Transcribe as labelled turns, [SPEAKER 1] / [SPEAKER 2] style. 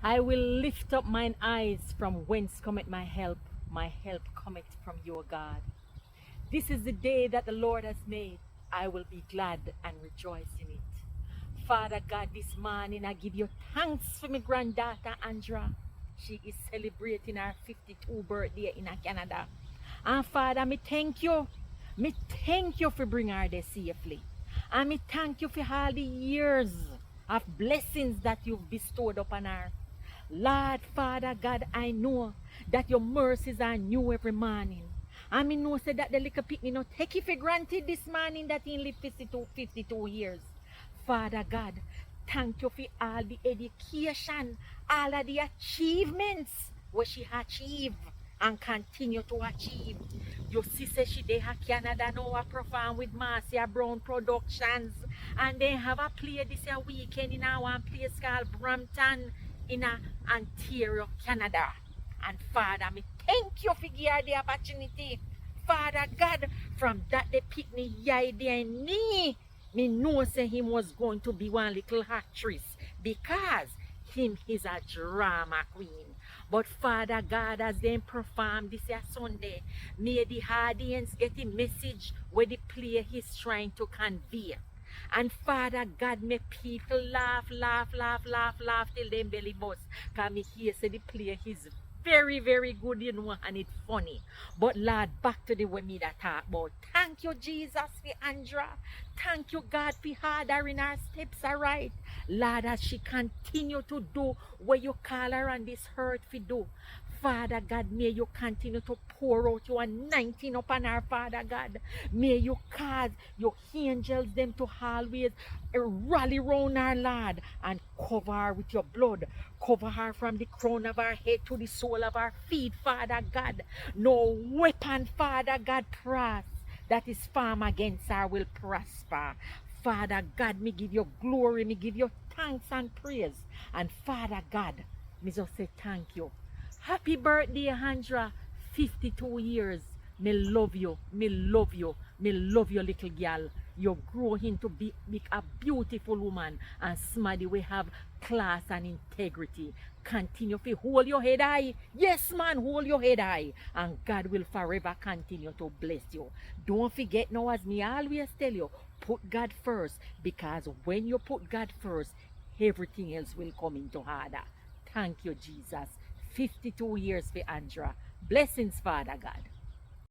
[SPEAKER 1] I will lift up mine eyes from whence cometh my help. My help cometh from your God. This is the day that the Lord has made. I will be glad and rejoice in it. Father God, this morning I give you thanks for my granddaughter Andra. She is celebrating her 52 birthday in Canada. And Father, me thank you. Me thank you for bringing her there safely. And me thank you for all the years of blessings that you've bestowed upon her. Lord, Father God, I know that your mercies are new every morning. And me know say that the little picnic no take it for granted this morning that he lived 52 years. Father God, thank you for all the education, all of the achievements where she achieved and continue to achieve. Your sister, she they have Canada now a perform with Marcia Brown Productions, and they have a play this weekend in our one place called Brampton in Ontario, Canada. And Father, me thank you for giving her the opportunity. Father God, from that the picnic yai there me know say him was going to be one little actress because him is a drama queen. But Father God, as they perform this here Sunday, may the audience get the message where the play is trying to convey. And Father God, make people laugh, laugh, laugh, laugh, laugh till them belly bust. Because me hear say the play is very, very good, you know, and it's funny. But Lord, back to the way me that talk about. Thank you, Jesus, for Andra. Thank you, God, for ordering her steps are right. Lord, as she continue to do what you call her on this earth to do. Father God, may you continue to pour out your anointing upon her, Father God. May you cause your angels them to always rally round her, Lord, and cover her with your blood. Cover her from the crown of her head to the sole of her feet, Father God. No weapon, Father God, that is formed against her will prosper. Father God, me give you glory, me give you thanks and praise. And Father God, me just say thank you. Happy birthday, Andra. 52 years. Me love you. Me love you. Me love you, little girl. You grow into be a beautiful woman and somebody will have class and integrity. Continue to hold your head high. Yes, man, hold your head high. And God will forever continue to bless you. Don't forget now, as me always tell you, put God first. Because when you put God first, everything else will come into order. Thank you, Jesus. 52 years for Andra. Blessings, Father God.